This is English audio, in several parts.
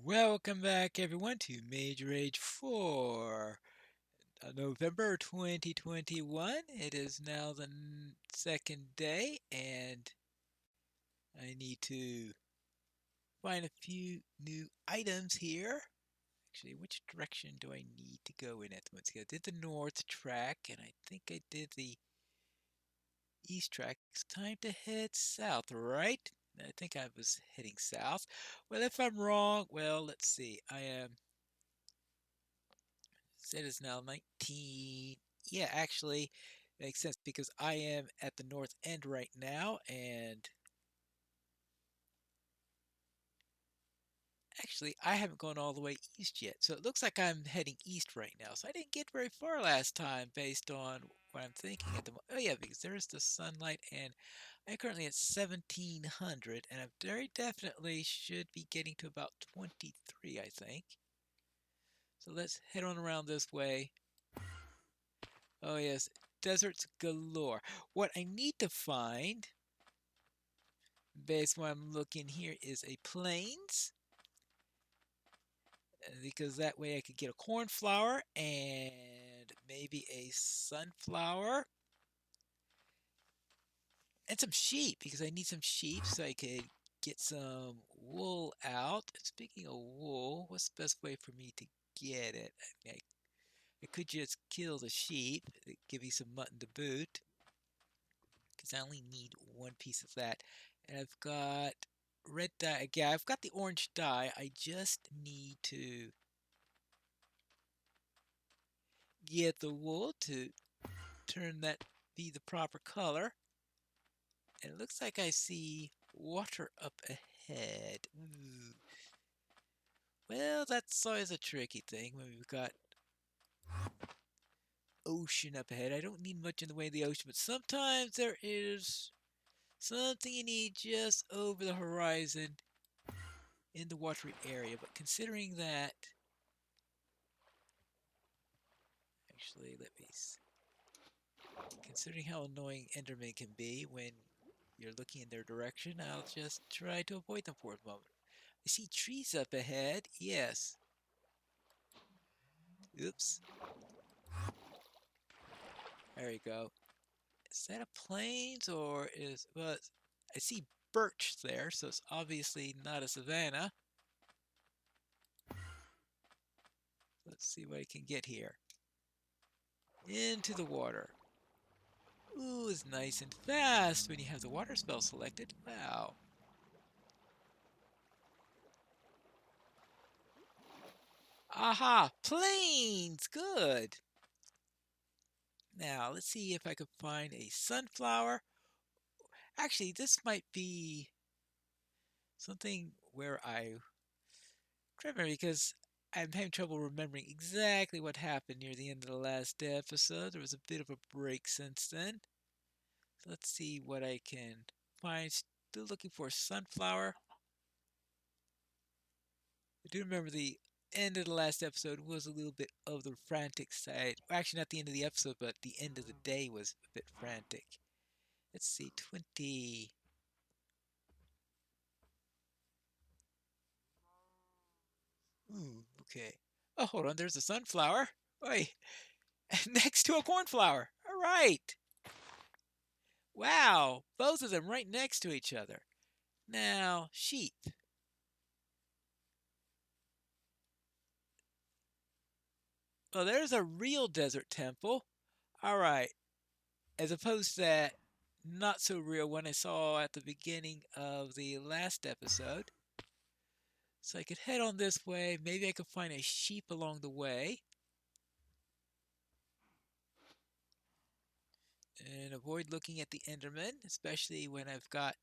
Welcome back, everyone, to Mage Rage 4, November 2021. It is now the second day, and I need to find a few new items here. Actually, which direction do I need to go in at the moment? I did the north track, and I think I did the east track. It's time to head south, right? I think I was heading south. Well, if I'm wrong, well, let's see. I am It is now 19. Yeah, actually, makes sense because I am at the north end right now, and actually, I haven't gone all the way east yet. So it looks like I'm heading east right now. So I didn't get very far last time based on what I'm thinking at the moment. Oh, yeah, because there's the sunlight, and I'm currently at 1700, and I very definitely should be getting to about 23, I think. So let's head on around this way. Oh, yes, deserts galore. What I need to find, based on what I'm looking here, is a plains, because that way I could get a cornflower and maybe a sunflower and some sheep, because I need some sheep so I could get some wool out. Speaking of wool, what's the best way for me to get it? I could just kill the sheep, give you some mutton to boot, because I only need one piece of that. And I've got red dye. Yeah, I've got the orange dye. I just need to get the wool to turn that be the proper color. And it looks like I see water up ahead. Ooh. Well, that's always a tricky thing when we've got ocean up ahead. I don't need much in the way of the ocean, but sometimes there is something you need just over the horizon in the watery area. But considering that, actually, let me see. Considering how annoying Endermen can be when you're looking in their direction, I'll just try to avoid them for a moment. I see trees up ahead. Yes. Oops. There you go. Is that a plains or is... Well, I see birch there, so it's obviously not a savanna. Let's see what I can get here. Into the water. Ooh, it's nice and fast when you have the water spell selected. Wow. Aha! Plains! Good! Now, let's see if I could find a sunflower. Actually, this might be something where I remember because I'm having trouble remembering exactly what happened near the end of the last episode. There was a bit of a break since then. So let's see what I can find. Still looking for a sunflower. I do remember the end of the last episode was a little bit of the frantic side. Well, actually, not the end of the episode, but the end of the day was a bit frantic. Let's see, 20. Ooh, okay. Oh, hold on, there's a sunflower. Wait, next to a cornflower. All right. Wow, both of them right next to each other. Now, sheep. Well, there's a real desert temple. All right. As opposed to that not so real one I saw at the beginning of the last episode. So I could head on this way. Maybe I could find a sheep along the way. And avoid looking at the Enderman, especially when I've got...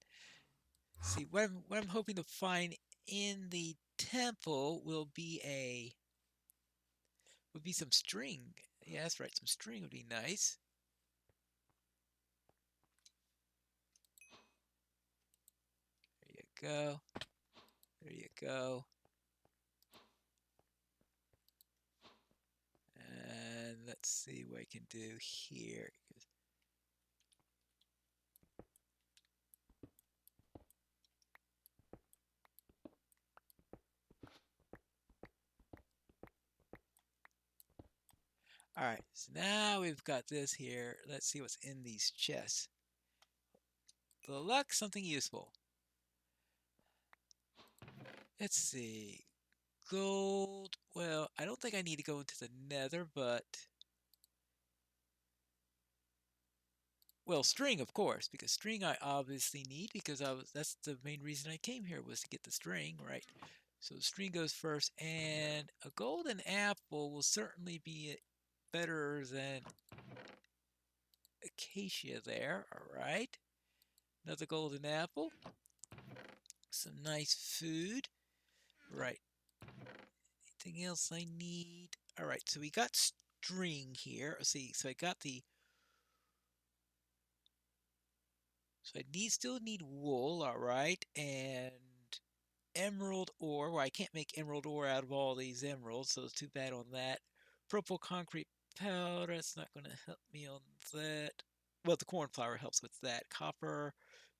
See, what I'm hoping to find in the temple would be some string. Yeah, that's right. Some string would be nice. There you go. There you go. And let's see what I can do here. Alright, so now we've got this here. Let's see what's in these chests. For the luck, something useful. Let's see. Gold. Well, I don't think I need to go into the nether, but... Well, string, of course, because string I obviously need because that's the main reason I came here was to get the string, right? So string goes first, and a golden apple will certainly be better than acacia there, all right? Another golden apple. Some nice food. Right. Anything else I need? All right, so we got string here. Let's see, so I got the... So I still need wool, all right, and emerald ore. Well, I can't make emerald ore out of all these emeralds, so it's too bad on that. Purple concrete powder, it's not going to help me on that. Well, the cornflower helps with that. Copper,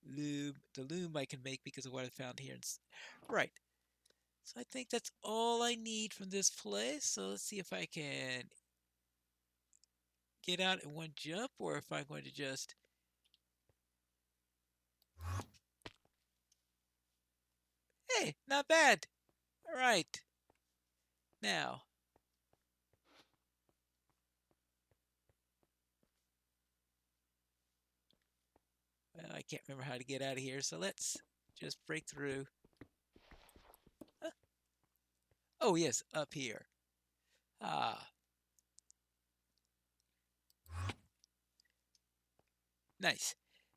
loom. The loom I can make because of what I found here. Right. So I think that's all I need from this place. So let's see if I can get out in one jump or if I'm going to just... Hey, not bad. All right. Now, well, I can't remember how to get out of here, so let's just break through. Huh? Oh, yes, up here. Ah, nice.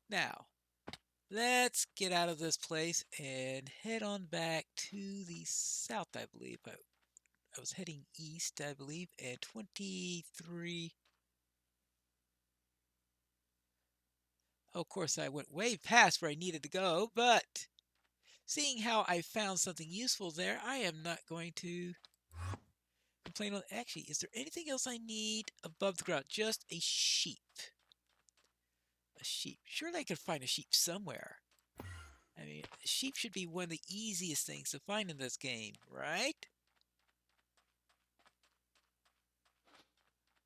Now, let's get out of this place and head on back to the south, I believe. I was heading east, I believe, and 23. Oh, of course, I went way past where I needed to go, but seeing how I found something useful there, I am not going to complain on... Actually, is there anything else I need above the ground? Just a sheep. A sheep. Surely I could find a sheep somewhere. I mean, sheep should be one of the easiest things to find in this game, right?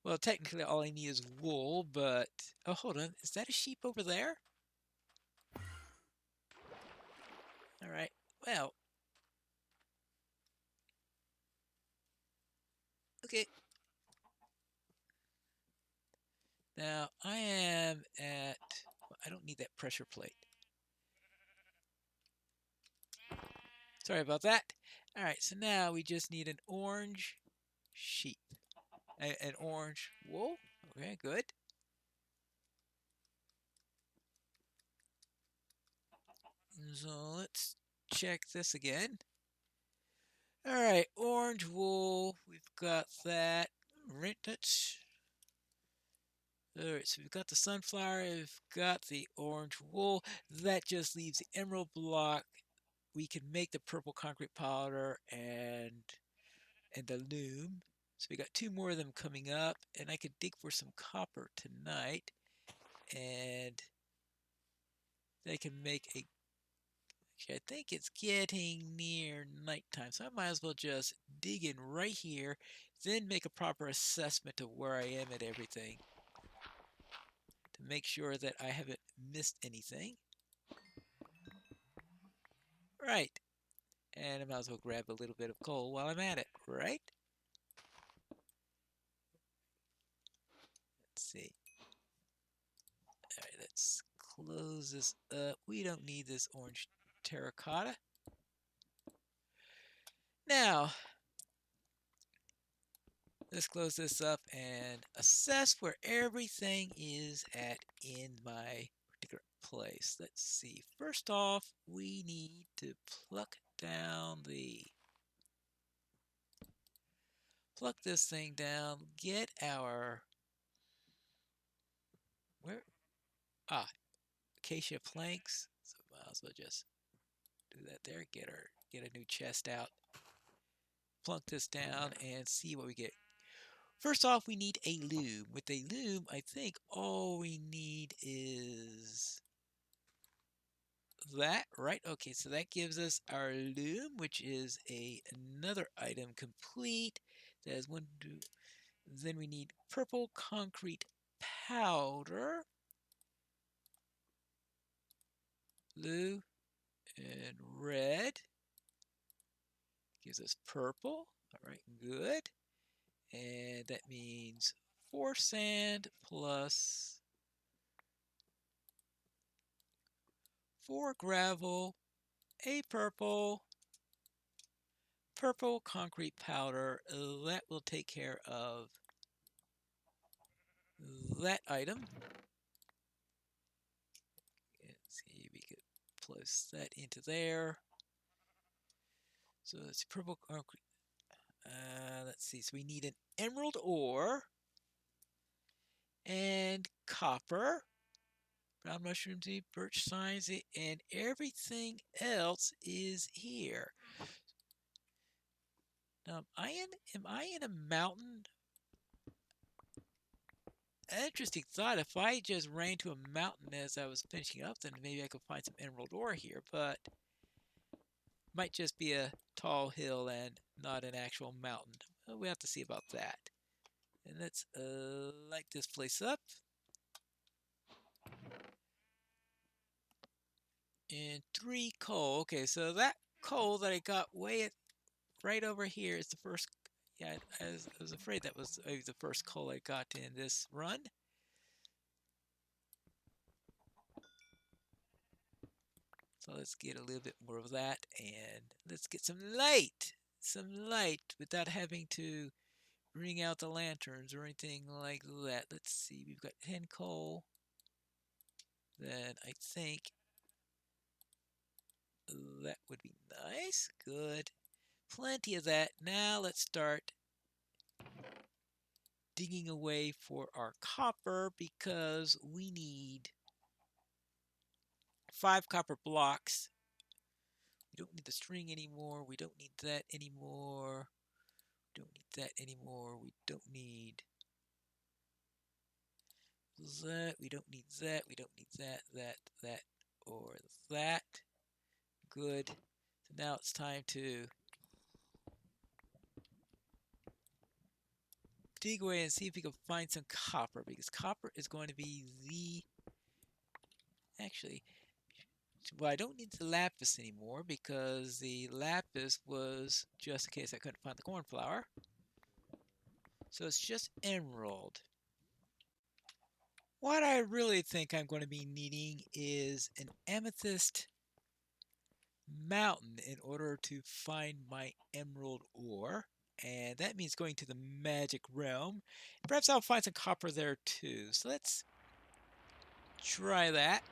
Well, technically all I need is wool, but... Oh, hold on. Is that a sheep over there? Alright. Well. Okay. Now, I am at... Well, I don't need that pressure plate. Sorry about that. Alright, so now we just need an orange sheep. An orange wool. Okay, good. So let's check this again. Alright, orange wool. We've got that. Rent it. Alright, so we've got the sunflower. We've got the orange wool. That just leaves the emerald block. We can make the purple concrete powder and the loom. So we got two more of them coming up, and I could dig for some copper tonight, and they can make a... Actually, I think it's getting near nighttime, so I might as well just dig in right here, then make a proper assessment of where I am at everything to make sure that I haven't missed anything. Right. And I might as well grab a little bit of coal while I'm at it, right? Let's see. All right, let's close this up. We don't need this orange terracotta. Now, let's close this up and assess where everything is at in my particular place. Let's see. First off, we need to pluck this thing down, get our... Where? Ah, acacia planks. So might as well just do that there. Get a new chest out. Plunk this down and see what we get. First off, we need a loom. With a loom, I think all we need is that, right? Okay, so that gives us our loom, which is another item complete. That is one, two. Then we need purple concrete powder, blue, and red. Gives us purple. All right, good. And that means 4 sand plus 4 gravel, a purple concrete powder. That will take care of that item. Let's see, we could place that into there. So it's purple concrete. Let's see. So we need an emerald ore and copper, brown mushroom seed, birch signs, and everything else is here. Now, am I in a mountain? Interesting thought. If I just ran to a mountain as I was finishing up, then maybe I could find some emerald ore here, but might just be a tall hill and not an actual mountain. Well, we have to see about that. And let's light this place up. And 3 coal. Okay, so that coal that I got right over here is the first. Yeah, I was afraid that was the first coal I got in this run. So let's get a little bit more of that, and let's get some light without having to bring out the lanterns or anything like that. Let's see, we've got 10 coal. Then I think that would be nice. Good. Plenty of that. Now let's start digging away for our copper because we need 5 copper blocks. We don't need the string anymore. We don't need that anymore. We don't need that anymore. We don't need that. We don't need that. We don't need that, or that. Good. So now it's time to dig away and see if we can find some copper, because copper is going to be the... Actually, well, I don't need the lapis anymore because the lapis was just in case I couldn't find the cornflower. So it's just emerald. What I really think I'm going to be needing is an amethyst mountain in order to find my emerald ore. And that means going to the magic realm. Perhaps I'll find some copper there too. So let's try that.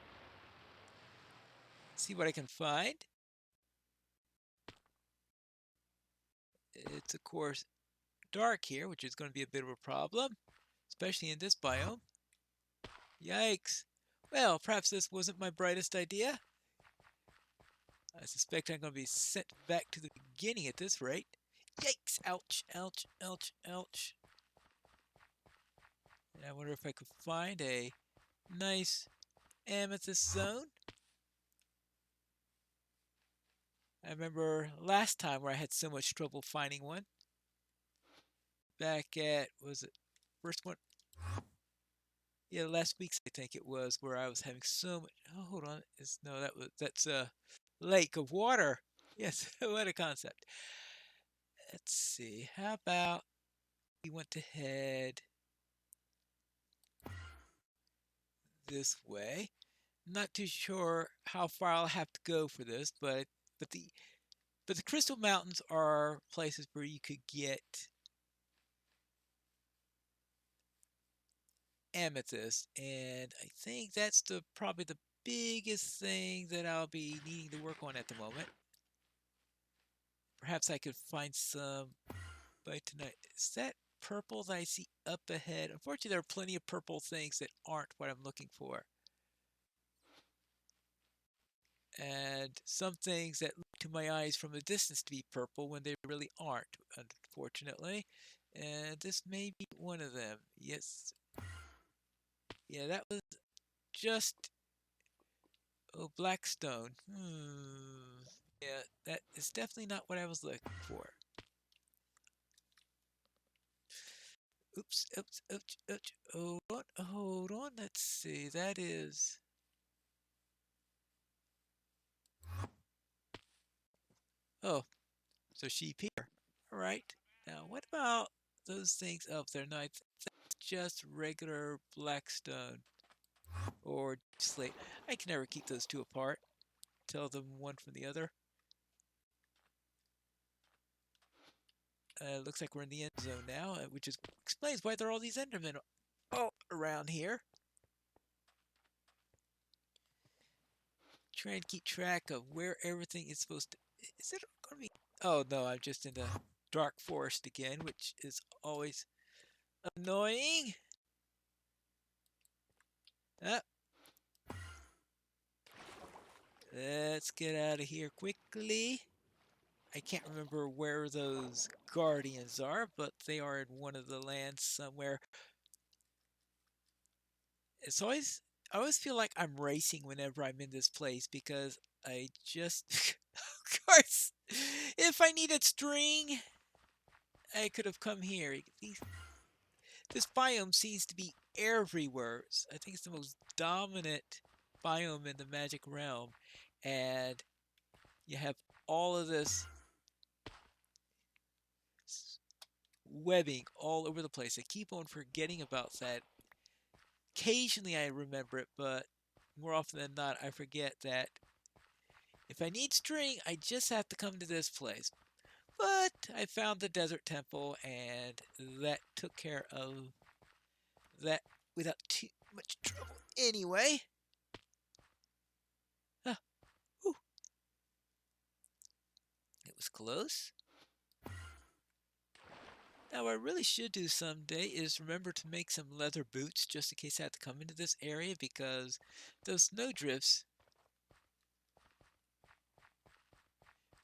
See what I can find. It's of course dark here, which is going to be a bit of a problem, especially in this biome. Yikes. Well, perhaps this wasn't my brightest idea. I suspect I'm going to be sent back to the beginning at this rate. Yikes! Ouch, ouch, ouch, ouch. And I wonder if I could find a nice amethyst zone. I remember last time where I had so much trouble finding one. Back at, was it first one? Yeah, last week's I think it was, where I was having so much. Oh, hold on. That's a lake of water. Yes, what a concept. Let's see. How about we went to head this way? Not too sure how far I'll have to go for this, but the Crystal Mountains are places where you could get amethyst, and I think that's probably the biggest thing that I'll be needing to work on at the moment. Perhaps I could find some by tonight. Is that purple that I see up ahead? Unfortunately, there are plenty of purple things that aren't what I'm looking for. And some things that look to my eyes from a distance to be purple when they really aren't, unfortunately. And this may be one of them. Yes. Yeah, that was just... Oh, Blackstone. Yeah, that is definitely not what I was looking for. Oops, oops, oops, oops. Hold on. Let's see. That is. Oh, so sheep here. All right. Now, what about those things up there? No, I think that's just regular black stone or slate. I can never keep those two apart. Tell them one from the other. Looks like we're in the end zone now, which explains why there are all these Endermen all around here. Try and keep track of where everything is supposed to. Is it going to be? Oh no, I'm just in the dark forest again, which is always annoying. Ah, let's get out of here quickly. I can't remember where those guardians are, but they are in one of the lands somewhere. It's always I always feel like I'm racing whenever I'm in this place because I just of course if I needed string I could have come here. This biome seems to be everywhere. I think it's the most dominant biome in the magic realm, and you have all of this webbing all over the place. I keep on forgetting about that. Occasionally I remember it, but more often than not I forget that if I need string, I just have to come to this place. But I found the desert temple, and that took care of that without too much trouble anyway. Ah, whew, it was close. Now, what I really should do someday is remember to make some leather boots just in case I have to come into this area because those snowdrifts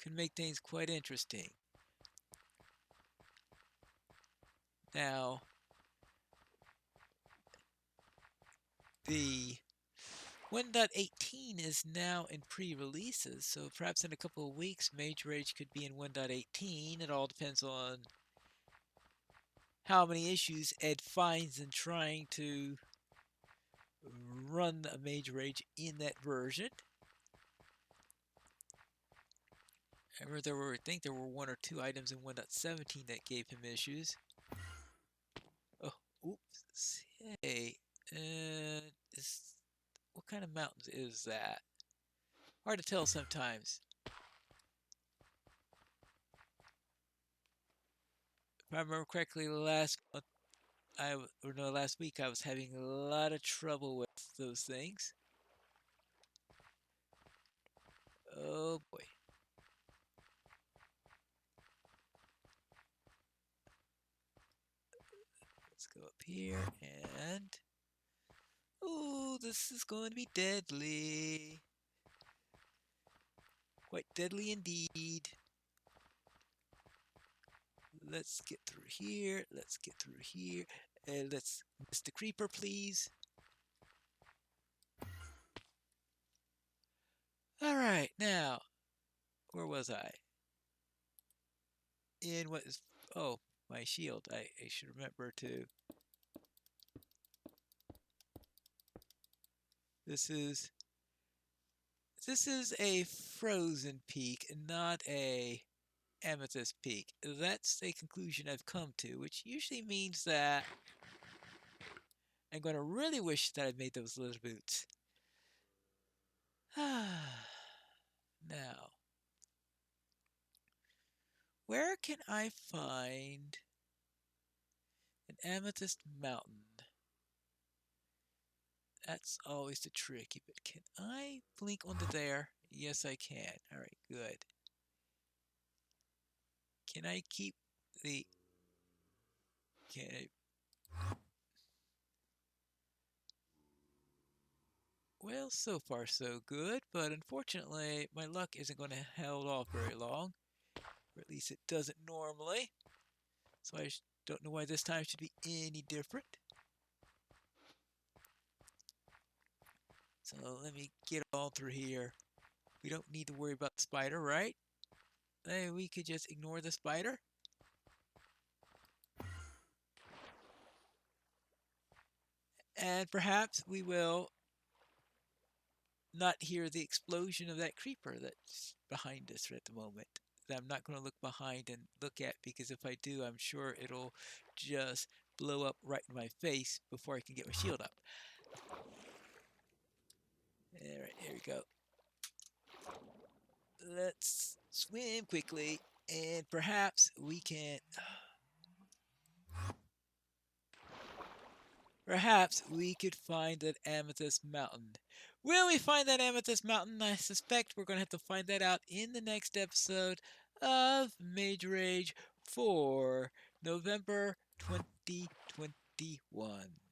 can make things quite interesting. Now, the 1.18 is now in pre-releases, so perhaps in a couple of weeks Mage Rage could be in 1.18. It all depends on how many issues Ed finds in trying to run a Mage Rage in that version. I remember I think there were one or two items in 1.17 that gave him issues. Oh, oops. Hey, what kind of mountains is that? Hard to tell sometimes. If I remember correctly, last week I was having a lot of trouble with those things. Oh boy. Let's go up here and oh, this is going to be deadly. Quite deadly indeed. Let's get through here. Let's get through here. Let's miss the creeper, please. All right, now, where was I? In what is... Oh, my shield. I should remember to... This is a frozen peak, not a amethyst peak. That's a conclusion I've come to, which usually means that I'm going to really wish that I'd made those leather boots. Now, where can I find an amethyst mountain? That's always the tricky bit. Can I blink onto there? Yes, I can. All right, good. Can I keep the... Can I... Well, so far so good, but unfortunately my luck isn't going to hold off very long. Or at least it doesn't normally. So I don't know why this time should be any different. So let me get all through here. We don't need to worry about the spider, right? Hey, we could just ignore the spider. And perhaps we will not hear the explosion of that creeper that's behind us at the moment. That I'm not going to look behind and look at, because if I do, I'm sure it'll just blow up right in my face before I can get my shield up. All right, here we go. Let's swim quickly, and perhaps we can. Perhaps we could find that amethyst mountain. Will we find that amethyst mountain? I suspect we're going to have to find that out in the next episode of Mage Rage for November 2021.